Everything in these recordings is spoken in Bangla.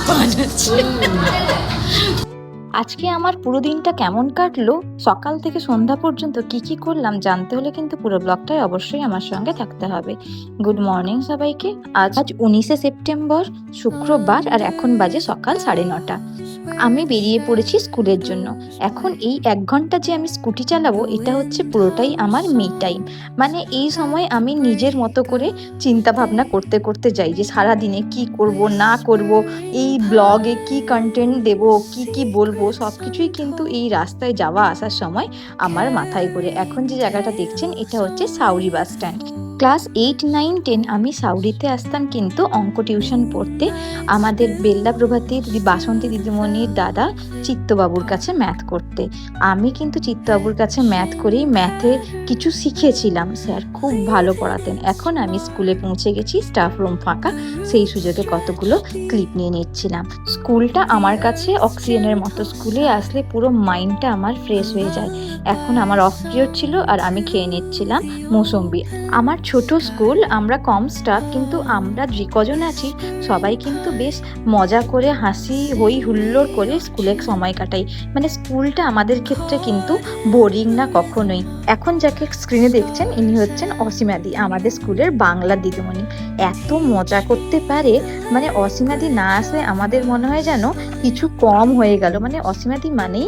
বানাচ্ছে। আজকে আমার পুরো দিনটা কেমন কাটলো, সকাল থেকে সন্ধ্যা পর্যন্ত কি কি করলাম জানতে হলে কিন্তু পুরো ব্লগটাই অবশ্যই আমার সঙ্গে থাকতে হবে। গুড মর্নিং সবাইকে। আজ 19শে সেপ্টেম্বর, শুক্রবার, আর এখন বাজে সকাল 9:30। আমি বেরিয়ে পড়েছি স্কুলের জন্য। এখন এই 1 ঘন্টা যে আমি স্কুটি চালাবো, এটা হচ্ছে পুরোটাই আমার মি টাইম। মানে এই সময় আমি নিজের মতো করে চিন্তা ভাবনা করতে করতে যাই যে সারাদিনে কি করব না করব, এই ব্লগে কি কন্টেন্ট দেব, কি কি বলবো, সব কিছুই কিন্তু এই রাস্তায় যাওয়া আসার সময় আমার মাথায় ঘোরে। এখন যে জায়গাটা দেখছেন এটা হচ্ছে সাউরি বাস স্ট্যান্ড। ক্লাস 8, 9, 10 আমি সাউরিতে আসতাম কিন্তু অঙ্ক টিউশন পড়তে, আমাদের বেল্লা প্রভাতী বাসন্তী দিদিমণির দাদা চিত্তবাবুর কাছে ম্যাথ করতে। আমি কিন্তু চিত্তবাবুর কাছে ম্যাথ করেই ম্যাথে কিছু শিখেছিলাম। স্যার খুব ভালো পড়াতেন। এখন আমি স্কুলে পৌঁছে গেছি, স্টাফ রুম ফাঁকা, সেই সুযোগে কতগুলো ক্লিপ নিয়ে নিচ্ছিলাম। স্কুলটা আমার কাছে অক্সিজেনের মতো। স্কুলে আসলে পুরো মাইন্ডটা আমার ফ্রেশ হয়ে যায়। এখন আমার অফ পিরিয়ড ছিল আর আমি খেয়ে নিচ্ছিলাম মৌসম্বি। আমার ছোট স্কুল, আমরা কম স্টাফ, কিন্তু আমরা যে কজন আছি সবাই কিন্তু বেশ মজা করে হাসি হই হুল্লোড় করে স্কুলের সময় কাটাই। মানে স্কুলটা আমাদের ক্ষেত্রে কিন্তু বোরিং না কখনোই। এখন যাকে স্ক্রিনে দেখছেন ইনি হচ্ছেন অসীমাদি, আমাদের স্কুলের বাংলা দিদিমণি। এত মজা করতে পারে, মানে অসীমাদি না আসলে আমাদের মনে হয় যেন কিছু কম হয়ে গেল। মানে অসীমাদি মানেই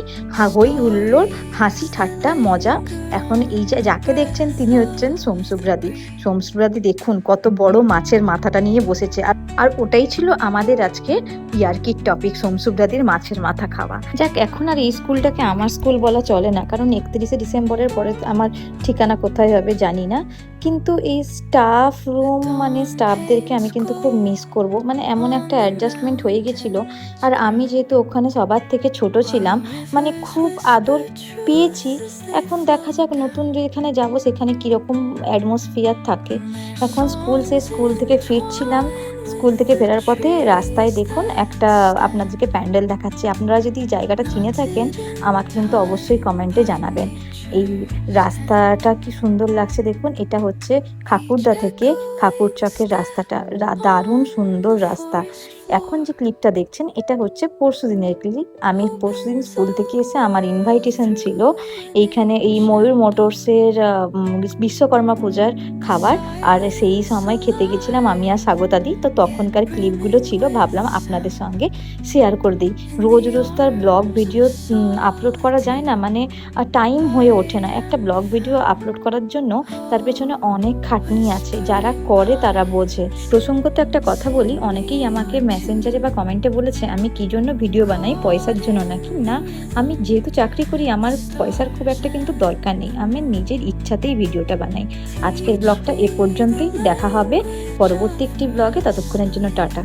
হই হুল্লোড়, হাসি ঠাট্টা মজা। এখন এই যাকে দেখছেন তিনি হচ্ছেন সোমশুভ্রাদি। সোমশুভ্রাদি দেখুন কত বড় মাছের মাথাটা নিয়ে বসেছে, আর ওটাই ছিল আমাদের আজকে ইয়ার্কির টপিক, সোমশুভ্রাদির মাছের মাথা খাওয়া। যাক, এখন আর এই স্কুলটাকে আমার স্কুল বলা চলে না, কারণ 31শে ডিসেম্বরের পরে আমার ঠিকানা কোথায় হবে জানি না। কিন্তু এই স্টাফ রুম, মানে স্টাফদেরকে আমি কিন্তু খুব মিস করব। মানে এমন একটা অ্যাডজাস্টমেন্ট হয়ে গেছিল, আর আমি যেহেতু ওখানে সবার থেকে ছোট ছিলাম, মানে খুব আদর পেয়েছি। এখন দেখা যাক নতুন যেখানে যাব সেখানে কীরকম অ্যাটমসফিয়ার থাকে। এখন স্কুল থেকে ফিরছিলাম। স্কুল থেকে ফেরার পথে রাস্তায় দেখুন একটা আপনাদেরকে প্যান্ডেল দেখাচ্ছি। আপনারা যদি জায়গাটা চিনে থাকেন আমাকে কিন্তু অবশ্যই কমেন্টে জানাবেন। এই রাস্তাটা কি সুন্দর লাগছে দেখুন। এটা হচ্ছে খাকুরদা থেকে খাকুরচকের রাস্তাটা, দারুণ সুন্দর রাস্তা। এখন যে ক্লিপটা দেখছেন এটা হচ্ছে পরশুদিনের ক্লিপ। আমি পরশুদিন স্কুল থেকে এসে আমার ইনভাইটেশন ছিল এইখানে এই ময়ূর মোটরসের বিশ্বকর্মা পূজার খাবার, আর সেই সময় খেতে গেছিলাম আমি আর স্বাগতাদি। তো তখনকার ক্লিপগুলো ছিল, ভাবলাম আপনাদের সঙ্গে শেয়ার করে দিই। রোজ রোজ তার ব্লগ ভিডিও আপলোড করা যায় না, মানে টাইম হয়ে ওঠে না। একটা ব্লগ ভিডিও আপলোড করার জন্য তার পেছনে অনেক খাটনি আছে, যারা করে তারা বোঝে। প্রসঙ্গত একটা কথা বলি, অনেকেই আমাকে মেসেঞ্জারে বা কমেন্টে বলেছে আমি কি জন্য ভিডিও বানাই, পয়সার জন্য নাকি? না, আমি যেহেতু চাকরি করি আমার পয়সার খুব একটা কিন্তু দরকার নেই, আমি নিজের ইচ্ছাতেই ভিডিওটা বানাই। আজকের ব্লগটা এ পর্যন্তই, দেখা হবে পরবর্তী একটি ব্লগে। ততক্ষণের জন্য টাটা।